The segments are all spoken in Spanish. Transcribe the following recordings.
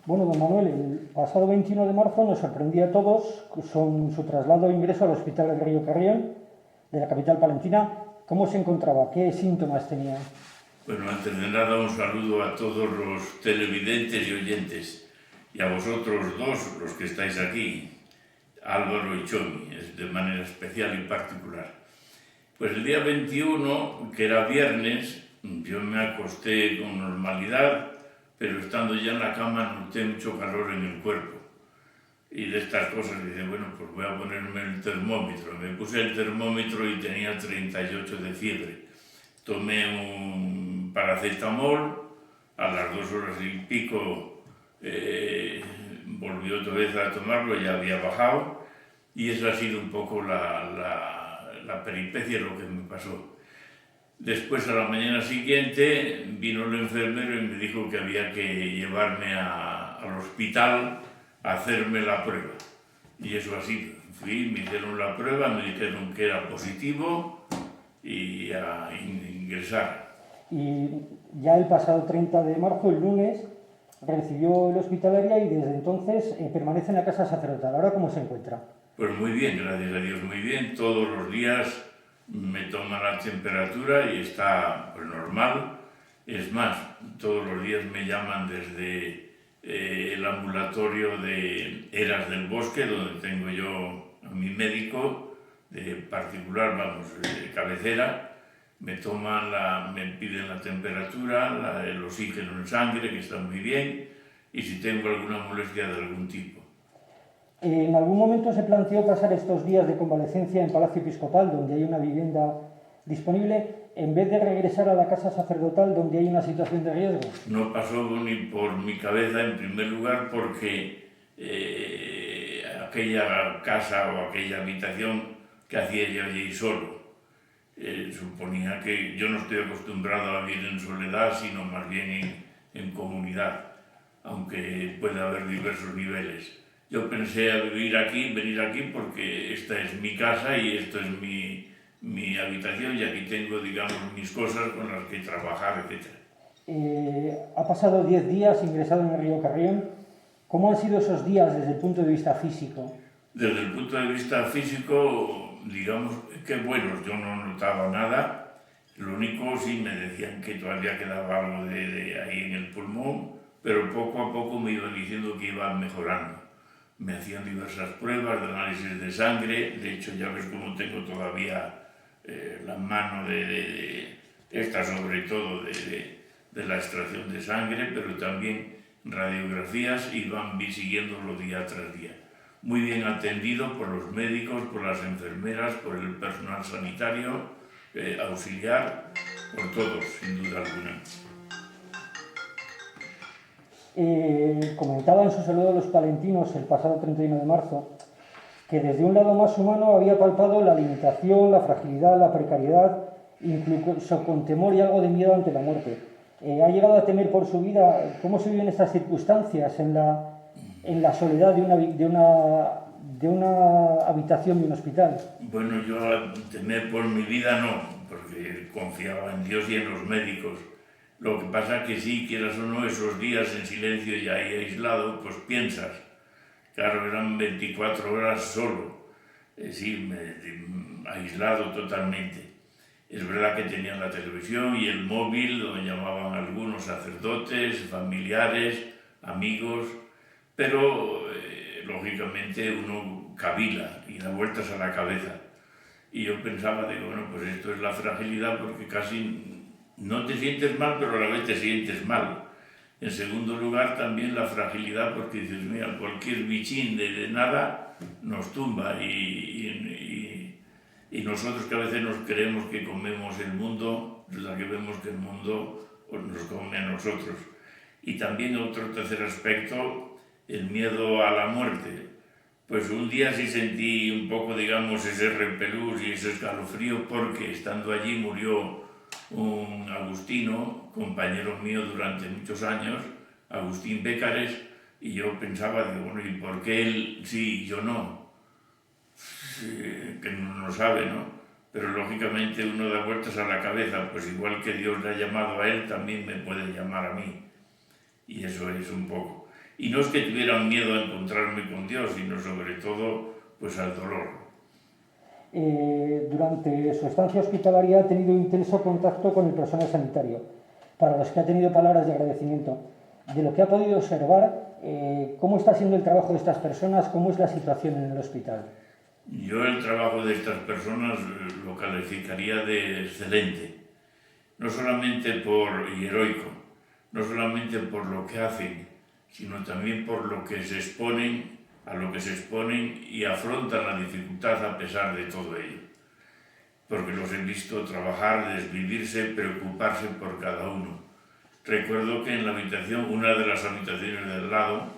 Bueno, don Manuel, el pasado 21 de marzo nos sorprendió a todos con su traslado e ingreso al Hospital del Río Carrión, de la capital palentina. ¿Cómo se encontraba? ¿Qué síntomas tenía? Bueno, antes de nada un saludo a todos los televidentes y oyentes, y a vosotros dos, los que estáis aquí, Álvaro y Chomi, de manera especial y particular. Pues el día 21, que era viernes, yo me acosté con normalidad, pero estando ya en la cama noté mucho calor en el cuerpo. Y de estas cosas dije, bueno, pues voy a ponerme el termómetro. Me puse el termómetro y tenía 38 de fiebre. Tomé un paracetamol, a las 2 horas y pico volví otra vez a tomarlo, ya había bajado, y eso ha sido un poco la peripecia, lo que me pasó. Después, a la mañana siguiente, vino el enfermero y me dijo que había que llevarme al hospital a hacerme la prueba. Y eso ha sido. Fui, me hicieron la prueba, me dijeron que era positivo y a ingresar. Y ya el pasado 30 de marzo, el lunes, recibió el hospitalaria y desde entonces permanece en la casa sacerdotal. ¿Ahora cómo se encuentra? Pues muy bien, gracias a Dios, muy bien. Todos los días me toma la temperatura y está pues, normal. Es más, todos los días me llaman desde el ambulatorio de Eras del Bosque, donde tengo yo a mi médico de particular, de cabecera. Me piden la temperatura, el oxígeno en sangre, que está muy bien, y si tengo alguna molestia de algún tipo. ¿En algún momento se planteó pasar estos días de convalecencia en Palacio Episcopal, donde hay una vivienda disponible, en vez de regresar a la casa sacerdotal, donde hay una situación de riesgo? No pasó ni por mi cabeza, en primer lugar, porque aquella casa o aquella habitación que hacía yo allí solo, suponía que yo no estoy acostumbrado a vivir en soledad, sino más bien en comunidad, aunque pueda haber diversos niveles. Yo pensé a venir aquí porque esta es mi casa y esto es mi habitación y aquí tengo, digamos, mis cosas con las que trabajar, etc. Ha pasado 10 días ingresado en el Río Carrión. ¿Cómo han sido esos días desde el punto de vista físico? Desde el punto de vista físico, digamos que buenos, yo no notaba nada. Lo único, sí me decían que todavía quedaba algo de ahí en el pulmón, pero poco a poco me iban diciendo que iba mejorando. Me hacían diversas pruebas de análisis de sangre, de hecho ya ves cómo tengo todavía la mano esta sobre todo de la extracción de sangre, pero también radiografías y van siguiéndolo día tras día. Muy bien atendido por los médicos, por las enfermeras, por el personal sanitario, auxiliar, por todos, sin duda alguna. Comentaba en su saludo a los palentinos el pasado 31 de marzo que desde un lado más humano había palpado la limitación, la fragilidad, la precariedad, incluso con temor y algo de miedo ante la muerte. Ha llegado a temer por su vida. ¿Cómo se viven estas circunstancias en la soledad de una habitación de un hospital? Bueno, yo a temer por mi vida no, porque confiaba en Dios y en los médicos. Lo que pasa es que sí, quieras o no, esos días en silencio y ahí aislado, pues piensas. Claro, eran 24 horas solo, aislado totalmente. Es verdad que tenían la televisión y el móvil, donde llamaban algunos sacerdotes, familiares, amigos, pero lógicamente uno cavila y da vueltas a la cabeza. Y yo pensaba, bueno, pues esto es la fragilidad porque casi no te sientes mal, pero a la vez te sientes mal. En segundo lugar, también la fragilidad porque dices, mira, cualquier bichín de nada nos tumba y nosotros que a veces nos creemos que comemos el mundo, resulta que vemos que el mundo nos come a nosotros. Y también otro tercer aspecto, el miedo a la muerte. Pues un día sí sentí un poco, digamos, ese repelús y ese escalofrío porque estando allí murió un agustino, compañero mío durante muchos años, Agustín Bécares, y yo pensaba, bueno, ¿y por qué él sí y yo no? Que no lo sabe, ¿no? Pero lógicamente uno da vueltas a la cabeza, pues igual que Dios le ha llamado a él, también me puede llamar a mí. Y eso es un poco. Y no es que tuvieran miedo a encontrarme con Dios, sino sobre todo pues al dolor. Durante su estancia hospitalaria ha tenido intenso contacto con el personal sanitario, para los que ha tenido palabras de agradecimiento. De lo que ha podido observar, ¿cómo está siendo el trabajo de estas personas? ¿Cómo es la situación en el hospital? Yo el trabajo de estas personas lo calificaría de excelente, no solamente y heroico, no solamente por lo que hacen, sino también por lo que se exponen, a lo que se exponen y afrontan la dificultad a pesar de todo ello. Porque los he visto trabajar, desvivirse, preocuparse por cada uno. Recuerdo que en la habitación, una de las habitaciones del lado,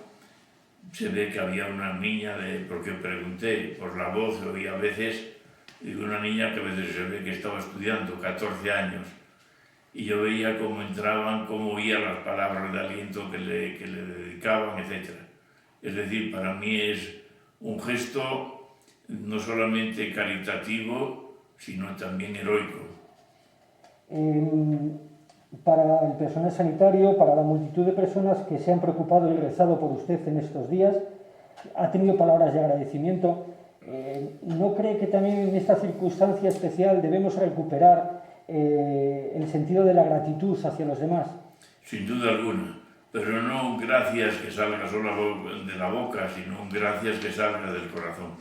se ve que había una niña, porque pregunté por la voz, oí a veces, digo, una niña que a veces se ve que estaba estudiando, 14 años, y yo veía cómo entraban, cómo oía las palabras de aliento que le dedicaban, etc. Es decir, para mí es un gesto no solamente caritativo, sino también heroico. Para el personal sanitario, para la multitud de personas que se han preocupado y rezado por usted en estos días, ha tenido palabras de agradecimiento. ¿No cree que también en esta circunstancia especial debemos recuperar el sentido de la gratitud hacia los demás? Sin duda alguna, pero no un gracias que salga solo de la boca, sino un gracias que salga del corazón.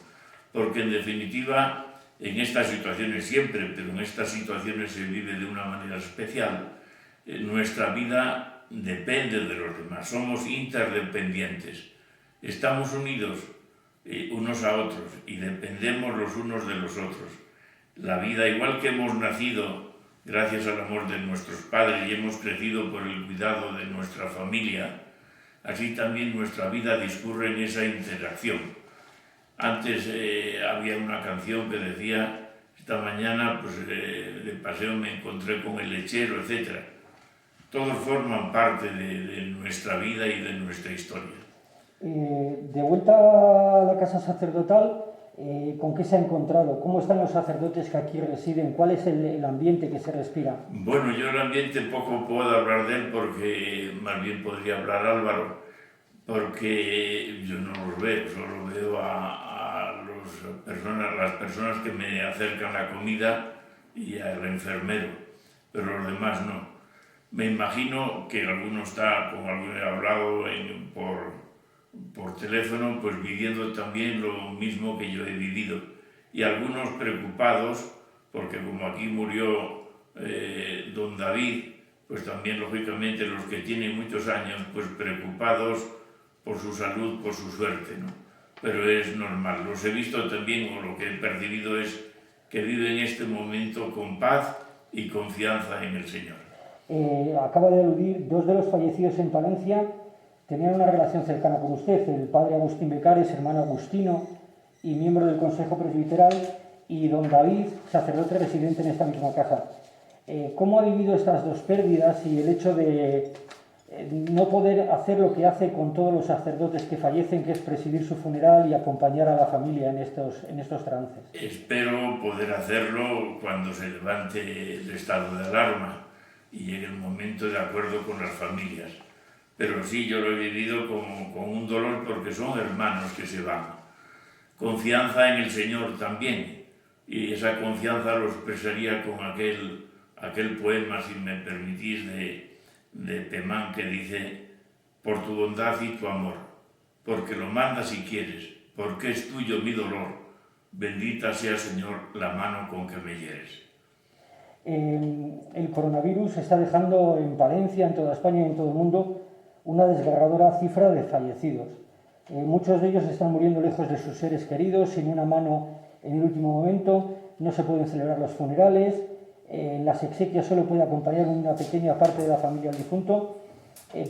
Porque en definitiva, en estas situaciones siempre, pero en estas situaciones se vive de una manera especial, nuestra vida depende de los demás, somos interdependientes, estamos unidos unos a otros y dependemos los unos de los otros. La vida, igual que hemos nacido gracias al amor de nuestros padres y hemos crecido por el cuidado de nuestra familia, así también nuestra vida discurre en esa interacción. Antes había una canción que decía, esta mañana pues, de paseo me encontré con el lechero, etc. Todos forman parte de nuestra vida y de nuestra historia. De vuelta a la casa sacerdotal, ¿con qué se ha encontrado? ¿Cómo están los sacerdotes que aquí residen? ¿Cuál es el ambiente que se respira? Bueno, yo el ambiente poco puedo hablar de él porque más bien podría hablar Álvaro, porque yo no los veo, solo veo a las personas que me acercan la comida y al enfermero, pero los demás no. Me imagino que alguno está, como alguien ha hablado por teléfono, pues viviendo también lo mismo que yo he vivido. Y algunos preocupados, porque como aquí murió don David, pues también lógicamente los que tienen muchos años, pues preocupados por su salud, por su suerte, ¿no? Pero es normal. Los he visto también, o lo que he percibido es que viven este momento con paz y confianza en el Señor. Acaba de aludir, dos de los fallecidos en Palencia tenían una relación cercana con usted, el padre Agustín Becares, hermano Agustino y miembro del Consejo Presbiteral, y don David, sacerdote residente en esta misma casa. ¿Cómo ha vivido estas dos pérdidas y el hecho de no poder hacer lo que hace con todos los sacerdotes que fallecen, que es presidir su funeral y acompañar a la familia en estos trances? Espero poder hacerlo cuando se levante el estado de alarma y llegue el momento de acuerdo con las familias. Pero sí, yo lo he vivido con un dolor porque son hermanos que se van. Confianza en el Señor también, y esa confianza lo expresaría con aquel poema, si me permitís, de Pemán, que dice: por tu bondad y tu amor, porque lo mandas y quieres, porque es tuyo mi dolor, bendita sea, Señor, la mano con que me hieres. El coronavirus está dejando en Palencia, en toda España y en todo el mundo una desgarradora cifra de fallecidos. Muchos de ellos están muriendo lejos de sus seres queridos, sin una mano en el último momento, no se pueden celebrar los funerales, en las exequias solo puede acompañar una pequeña parte de la familia del difunto.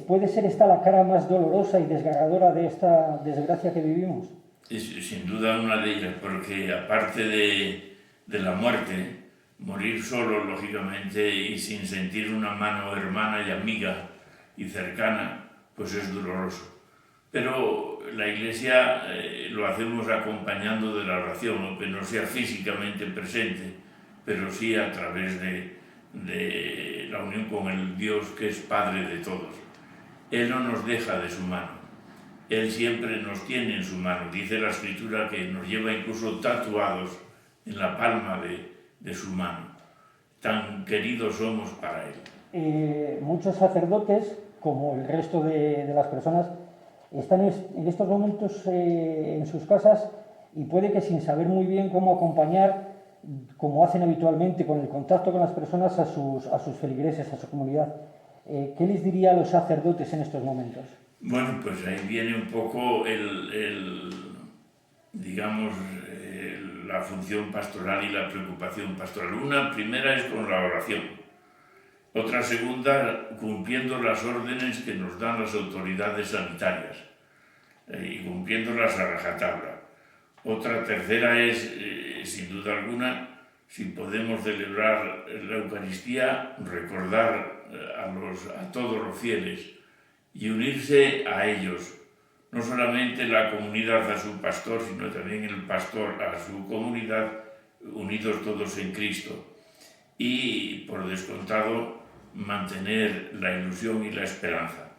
¿Puede ser esta la cara más dolorosa y desgarradora de esta desgracia que vivimos? Es sin duda una de ellas, porque aparte de la muerte, morir solo, lógicamente, y sin sentir una mano hermana y amiga y cercana, pues es doloroso. Pero la Iglesia lo hacemos acompañando de la oración, aunque no sea físicamente presente, pero sí a través de la unión con el Dios que es Padre de todos. Él no nos deja de su mano. Él siempre nos tiene en su mano. Dice la Escritura que nos lleva incluso tatuados en la palma de su mano. Tan queridos somos para Él. Muchos sacerdotes, como el resto de las personas, están en estos momentos en sus casas y puede que sin saber muy bien cómo acompañar, como hacen habitualmente con el contacto con las personas, a sus feligreses, a su comunidad. ¿Qué les diría a los sacerdotes en estos momentos? Bueno, pues ahí viene un poco la función pastoral y la preocupación pastoral. Una primera es con la oración. Otra segunda, cumpliendo las órdenes que nos dan las autoridades sanitarias y cumpliéndolas a rajatabla. Otra tercera es, sin duda alguna, si podemos celebrar la Eucaristía, recordar a todos los fieles y unirse a ellos, no solamente la comunidad a su pastor, sino también el pastor a su comunidad, unidos todos en Cristo. Y, por descontado, mantener la ilusión y la esperanza.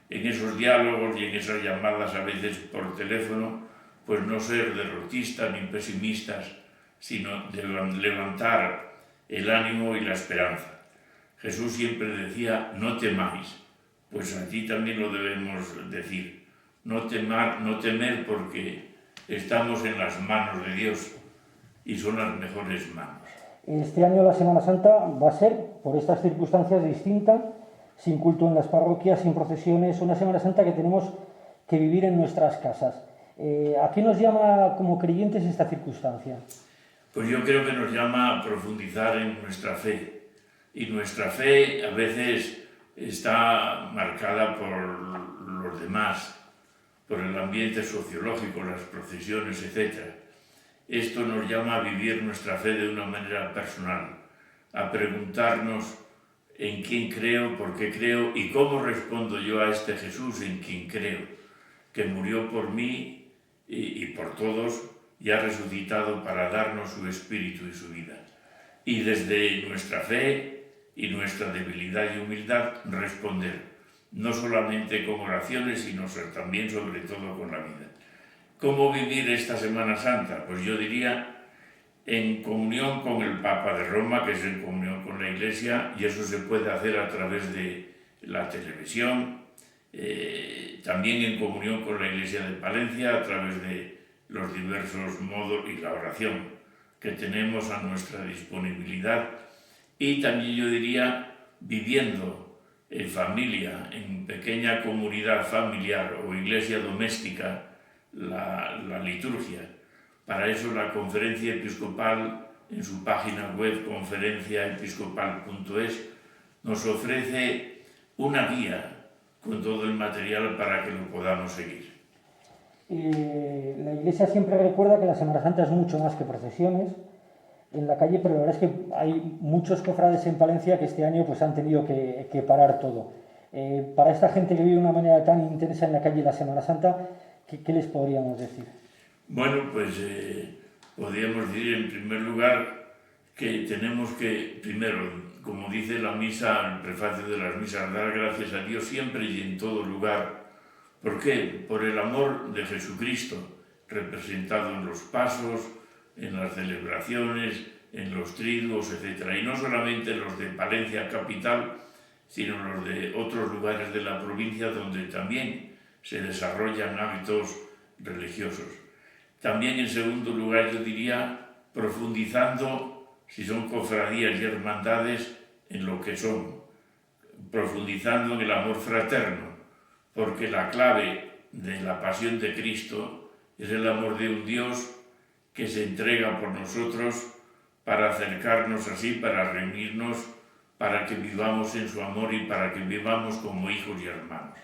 En esos diálogos y en esas llamadas a veces por teléfono, pues no ser derrotistas ni pesimistas, sino de levantar el ánimo y la esperanza. Jesús siempre decía, no temáis, pues aquí también lo debemos decir, no temer porque estamos en las manos de Dios y son las mejores manos. Este año la Semana Santa va a ser, por estas circunstancias, distinta, sin culto en las parroquias, sin procesiones, una Semana Santa que tenemos que vivir en nuestras casas. ¿A qué nos llama como creyentes esta circunstancia? Pues yo creo que nos llama a profundizar en nuestra fe. Y nuestra fe a veces está marcada por los demás, por el ambiente sociológico, las procesiones, etc. Esto nos llama a vivir nuestra fe de una manera personal, a preguntarnos en quién creo, por qué creo y cómo respondo yo a este Jesús en quien creo, que murió por mí y por todos y ha resucitado para darnos su espíritu y su vida. Y desde nuestra fe y nuestra debilidad y humildad responder, no solamente con oraciones, sino también sobre todo con la vida. ¿Cómo vivir esta Semana Santa? Pues yo diría en comunión con el Papa de Roma, que es en comunión con la Iglesia, y eso se puede hacer a través de la televisión, también en comunión con la Iglesia de Palencia, a través de los diversos modos y la oración que tenemos a nuestra disponibilidad. Y también yo diría viviendo en familia, en pequeña comunidad familiar o iglesia doméstica, la liturgia. Para eso la Conferencia Episcopal, en su página web conferenciaepiscopal.es, nos ofrece una guía con todo el material para que lo podamos seguir. La Iglesia siempre recuerda que la Semana Santa es mucho más que procesiones en la calle, pero la verdad es que hay muchos cofrades en Palencia que este año pues han tenido que parar todo. Para esta gente que vive de una manera tan intensa en la calle la Semana Santa, ¿qué les podríamos decir? Bueno, pues podríamos decir en primer lugar que tenemos que, primero, como dice la misa, el prefacio de las misas, dar gracias a Dios siempre y en todo lugar. ¿Por qué? Por el amor de Jesucristo, representado en los pasos, en las celebraciones, en los triduos, etc. Y no solamente los de Palencia capital, sino los de otros lugares de la provincia donde también se desarrollan hábitos religiosos. También, en segundo lugar, yo diría, profundizando, si son cofradías y hermandades, en lo que son, profundizando en el amor fraterno, porque la clave de la pasión de Cristo es el amor de un Dios que se entrega por nosotros para acercarnos así, para reunirnos, para que vivamos en su amor y para que vivamos como hijos y hermanos.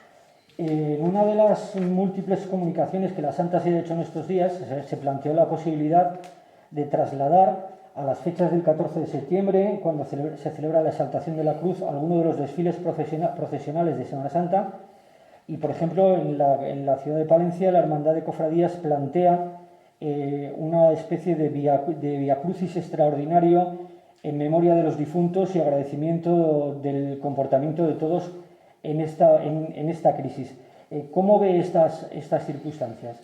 En una de las múltiples comunicaciones que la Santa Sede ha hecho en estos días, se planteó la posibilidad de trasladar a las fechas del 14 de septiembre, cuando se celebra la Exaltación de la Cruz, algunos de los desfiles procesionales de Semana Santa. Y, por ejemplo, en la ciudad de Palencia, la Hermandad de Cofradías plantea una especie de via crucis extraordinario en memoria de los difuntos y agradecimiento del comportamiento de todos en esta crisis. ¿Cómo ve estas circunstancias?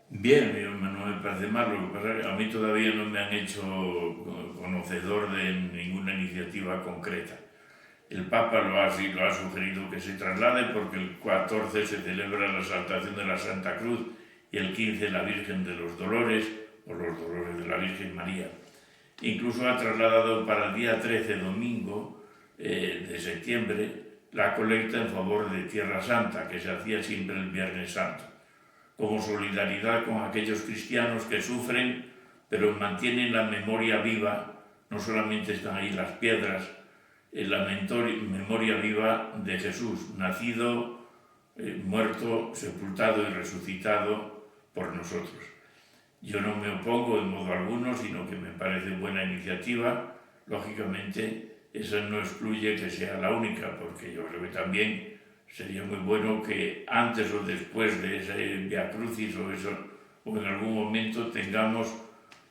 Bien, no me parece mal, lo que pasa es que a mí todavía no me han hecho conocedor de ninguna iniciativa concreta. El Papa lo ha sugerido que se traslade porque el 14 se celebra la exaltación de la Santa Cruz y el 15 la Virgen de los Dolores, o los Dolores de la Virgen María. Incluso ha trasladado para el día 13, domingo de septiembre, la colecta en favor de Tierra Santa, que se hacía siempre el Viernes Santo, como solidaridad con aquellos cristianos que sufren, pero mantienen la memoria viva. No solamente están ahí las piedras, la memoria viva de Jesús, nacido, muerto, sepultado y resucitado por nosotros. Yo no me opongo en modo alguno, sino que me parece buena iniciativa. Lógicamente, eso no excluye que sea la única, porque yo creo que también sería muy bueno que antes o después de ese Via Crucis o en algún momento tengamos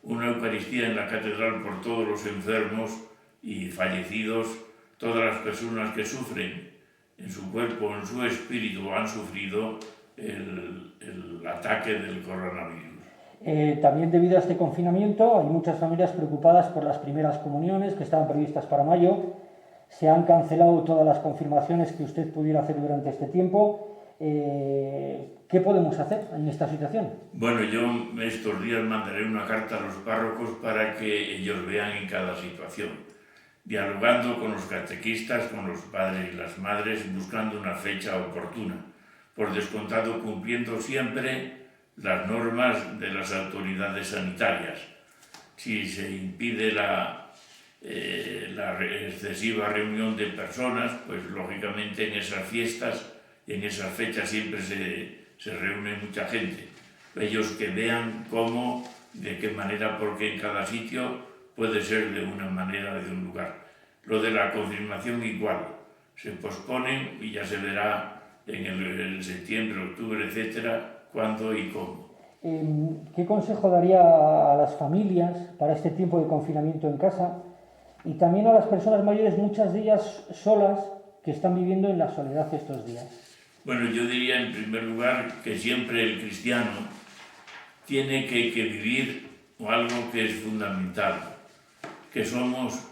una Eucaristía en la catedral por todos los enfermos y fallecidos, todas las personas que sufren en su cuerpo, en su espíritu, han sufrido el ataque del coronavirus. También debido a este confinamiento hay muchas familias preocupadas por las primeras comuniones que estaban previstas para mayo. Se han cancelado todas las confirmaciones que usted pudiera hacer durante este tiempo. ¿Qué podemos hacer en esta situación? Bueno, yo estos días mandaré una carta a los párrocos para que ellos vean en cada situación, dialogando con los catequistas, con los padres y las madres, buscando una fecha oportuna, por descontado cumpliendo siempre las normas de las autoridades sanitarias. Si se impide la excesiva reunión de personas, pues lógicamente en esas fiestas y en esas fechas siempre se reúne mucha gente. Ellos que vean cómo, de qué manera, porque en cada sitio puede ser de una manera, de un lugar. Lo de la confirmación igual, se posponen y ya se verá en el septiembre, octubre, etcétera, cuándo y cómo. ¿Qué consejo daría a las familias para este tiempo de confinamiento en casa y también a las personas mayores, muchas de ellas solas, que están viviendo en la soledad estos días? Bueno, yo diría en primer lugar que siempre el cristiano tiene que vivir algo que es fundamental, que somos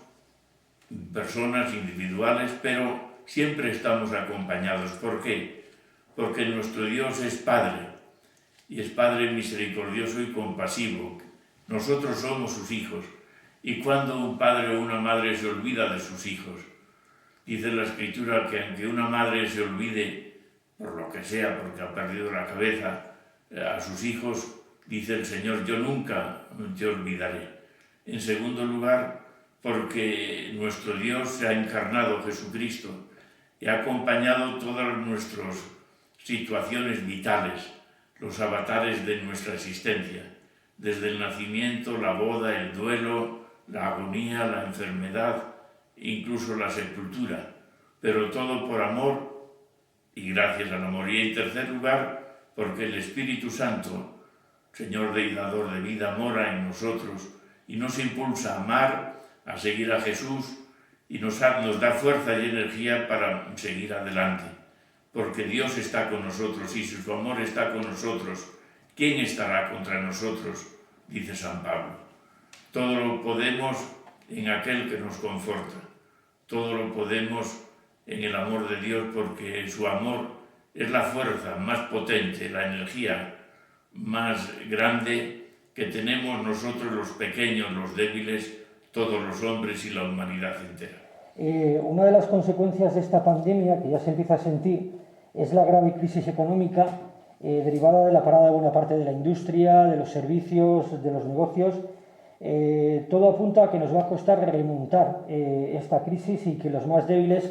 personas individuales, pero siempre estamos acompañados. ¿Por qué? Porque nuestro Dios es Padre, y es Padre misericordioso y compasivo. Nosotros somos sus hijos, y cuando un padre o una madre se olvida de sus hijos, dice la Escritura que aunque una madre se olvide, por lo que sea, porque ha perdido la cabeza, a sus hijos, dice el Señor, yo nunca te olvidaré. En segundo lugar, porque nuestro Dios se ha encarnado, Jesucristo, y ha acompañado todas nuestras situaciones vitales, los avatares de nuestra existencia, desde el nacimiento, la boda, el duelo, la agonía, la enfermedad, incluso la sepultura, pero todo por amor y gracias al amor. Y en tercer lugar, porque el Espíritu Santo, Señor y dador de vida, mora en nosotros y nos impulsa a amar, a seguir a Jesús y nos da fuerza y energía para seguir adelante. Porque Dios está con nosotros y si su amor está con nosotros, ¿quién estará contra nosotros? Dice San Pablo. Todo lo podemos en aquel que nos conforta. Todo lo podemos en el amor de Dios, porque su amor es la fuerza más potente, la energía más grande que tenemos nosotros los pequeños, los débiles, todos los hombres y la humanidad entera. Una de las consecuencias de esta pandemia, que ya se empieza a sentir, es la grave crisis económica derivada de la parada de buena parte de la industria, de los servicios, de los negocios. Todo apunta a que nos va a costar remontar esta crisis y que los más débiles,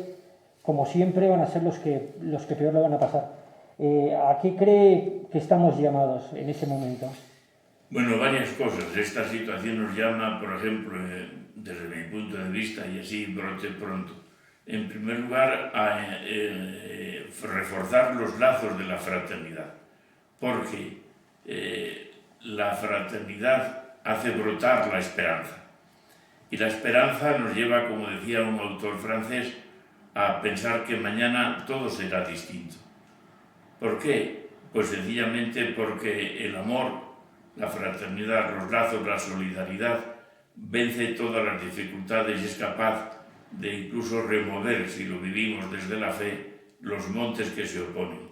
como siempre, van a ser los que peor lo van a pasar. ¿A qué cree que estamos llamados en ese momento? Bueno, varias cosas. Esta situación nos llama, por ejemplo, desde mi punto de vista, y así brote pronto, en primer lugar, a reforzar los lazos de la fraternidad, porque la fraternidad hace brotar la esperanza. Y la esperanza nos lleva, como decía un autor francés, a pensar que mañana todo será distinto. ¿Por qué? Pues sencillamente porque el amor, la fraternidad, los lazos, la solidaridad, vence todas las dificultades y es capaz de incluso remover, si lo vivimos desde la fe, los montes que se oponen.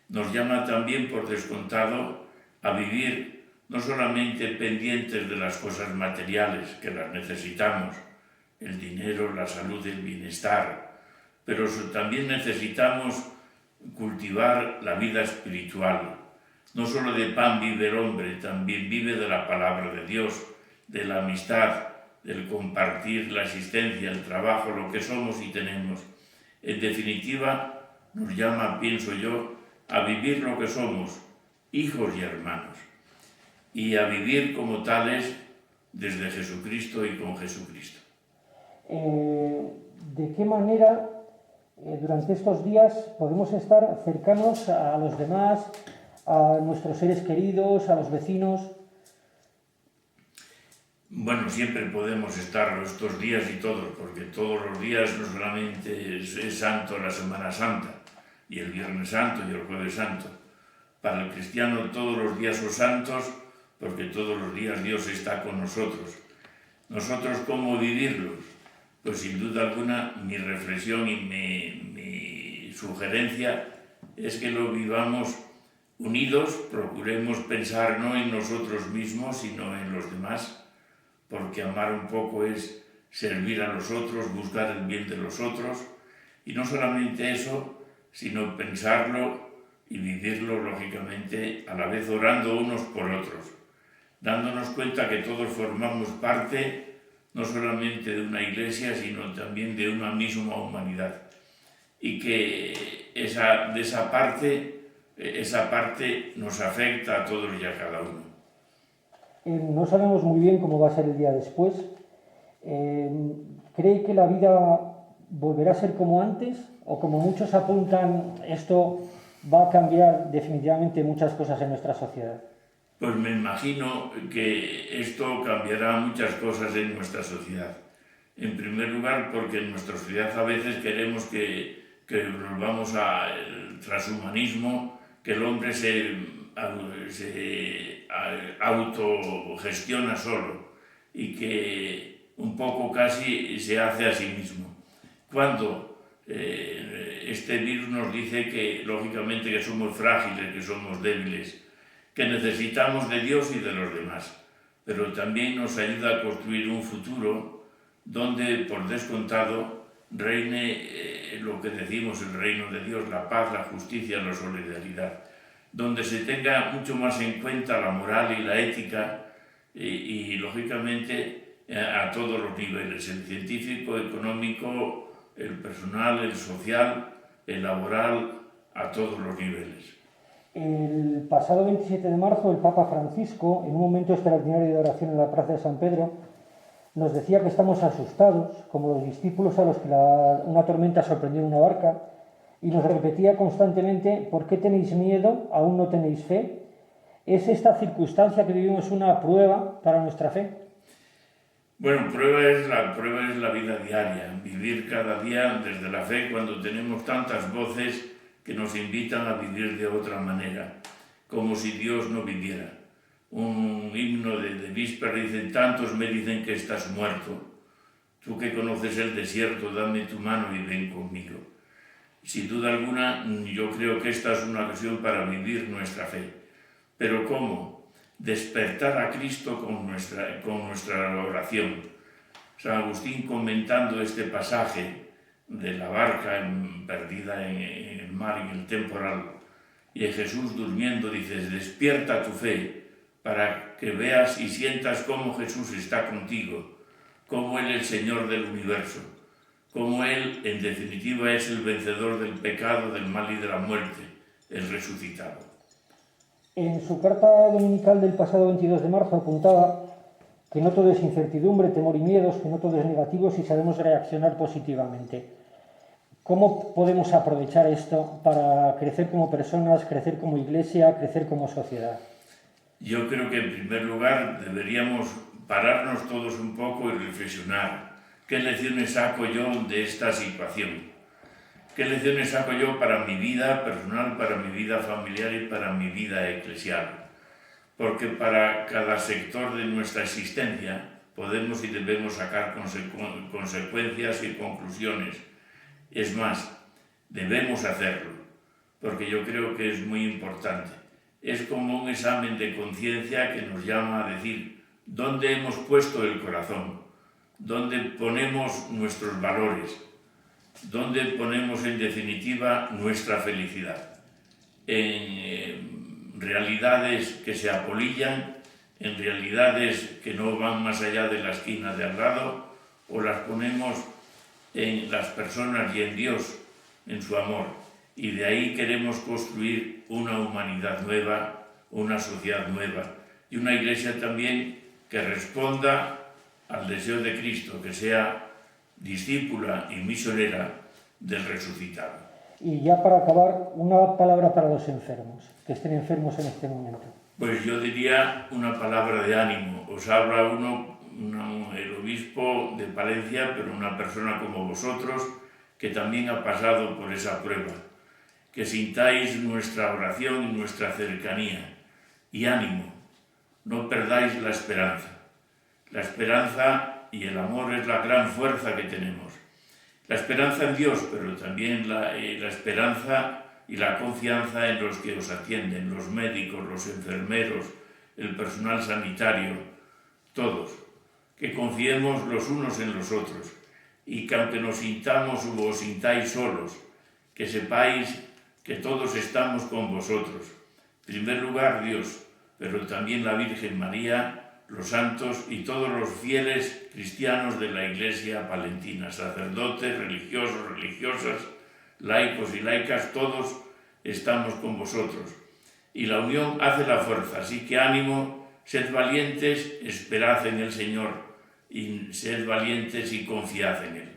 Nos llama también, por descontado, a vivir no solamente pendientes de las cosas materiales, que las necesitamos, el dinero, la salud, el bienestar, pero también necesitamos cultivar la vida espiritual. No solo de pan vive el hombre, también vive de la palabra de Dios, de la amistad, del compartir la existencia, el trabajo, lo que somos y tenemos. En definitiva, nos llama, pienso yo, a vivir lo que somos, hijos y hermanos, y a vivir como tales desde Jesucristo y con Jesucristo. ¿De qué manera durante estos días podemos estar cercanos a los demás, a nuestros seres queridos, a los vecinos? Bueno, siempre podemos estar estos días y todos, porque todos los días no solamente es santo la Semana Santa, y el Viernes Santo y el Jueves Santo. Para el cristiano todos los días son santos, porque todos los días Dios está con nosotros. ¿Nosotros cómo vivirlos? Pues sin duda alguna mi reflexión y mi sugerencia es que lo vivamos unidos, procuremos pensar no en nosotros mismos, sino en los demás, porque amar un poco es servir a los otros, buscar el bien de los otros, y no solamente eso, sino pensarlo y vivirlo, lógicamente, a la vez orando unos por otros, dándonos cuenta que todos formamos parte no solamente de una iglesia, sino también de una misma humanidad, y que esa parte nos afecta a todos y a cada uno. No sabemos muy bien cómo va a ser el día después. ¿Cree que la vida volverá a ser como antes? O como muchos apuntan, esto va a cambiar definitivamente muchas cosas en nuestra sociedad. Pues me imagino que esto cambiará muchas cosas en nuestra sociedad. En primer lugar, porque en nuestra sociedad a veces queremos que volvamos al transhumanismo, que el hombre se autogestiona solo y que un poco casi se hace a sí mismo. Cuando este virus nos dice que lógicamente que somos frágiles, que somos débiles, que necesitamos de Dios y de los demás, pero también nos ayuda a construir un futuro donde, por descontado, reine lo que decimos, el reino de Dios, la paz, la justicia, la solidaridad, donde se tenga mucho más en cuenta la moral y la ética y lógicamente a todos los niveles, el científico, económico, el personal, el social, el laboral, a todos los niveles. El pasado 27 de marzo el Papa Francisco, en un momento extraordinario de oración en la Plaza de San Pedro, nos decía que estamos asustados, como los discípulos a los que una tormenta sorprendió en una barca, y nos repetía constantemente: ¿por qué tenéis miedo? ¿Aún no tenéis fe? ¿Es esta circunstancia que vivimos una prueba para nuestra fe? Bueno, prueba es la vida diaria, vivir cada día desde la fe cuando tenemos tantas voces que nos invitan a vivir de otra manera, como si Dios no viviera. Un himno de víspera dice: tantos me dicen que estás muerto, tú que conoces el desierto, dame tu mano y ven conmigo. Sin duda alguna, yo creo que esta es una ocasión para vivir nuestra fe. ¿Pero cómo? Despertar a Cristo con nuestra oración. San Agustín, comentando este pasaje de la barca perdida en el mar y en el temporal, y de Jesús durmiendo, dice: despierta tu fe para que veas y sientas cómo Jesús está contigo, cómo Él es el Señor del universo, cómo Él, en definitiva, es el vencedor del pecado, del mal y de la muerte, el resucitado. En su carta dominical del pasado 22 de marzo apuntaba que no todo es incertidumbre, temor y miedos, que no todo es negativo si sabemos reaccionar positivamente. ¿Cómo podemos aprovechar esto para crecer como personas, crecer como iglesia, crecer como sociedad? Yo creo que en primer lugar deberíamos pararnos todos un poco y reflexionar. ¿Qué lecciones saco yo de esta situación? ¿Qué lecciones saco yo para mi vida personal, para mi vida familiar y para mi vida eclesial? Porque para cada sector de nuestra existencia podemos y debemos sacar consecuencias y conclusiones. Es más, debemos hacerlo, porque yo creo que es muy importante. Es como un examen de conciencia que nos llama a decir dónde hemos puesto el corazón, dónde ponemos nuestros valores, dónde ponemos en definitiva nuestra felicidad. En realidades que se apolillan, en realidades que no van más allá de la esquina de al lado, o las ponemos en las personas y en Dios, en su amor. Y de ahí queremos construir una humanidad nueva, una sociedad nueva y una iglesia también que responda al deseo de Cristo, que sea discípula y misionera del resucitado. Y ya para acabar, una palabra para los enfermos, que estén enfermos en este momento. Pues yo diría una palabra de ánimo. Os habla el obispo de Palencia, pero una persona como vosotros, que también ha pasado por esa prueba. Que sintáis nuestra oración y nuestra cercanía. Y ánimo, no perdáis la esperanza. La esperanza y el amor es la gran fuerza que tenemos. La esperanza en Dios, pero también la esperanza y la confianza en los que os atienden, los médicos, los enfermeros, el personal sanitario, todos. Que confiemos los unos en los otros y que aunque nos sintamos o os sintáis solos, que sepáis que todos estamos con vosotros. En primer lugar Dios, pero también la Virgen María, los santos y todos los fieles cristianos de la Iglesia palentina, sacerdotes, religiosos, religiosas, laicos y laicas, todos estamos con vosotros. Y la unión hace la fuerza, así que ánimo, sed valientes, esperad en el Señor, y sed valientes y confiad en Él.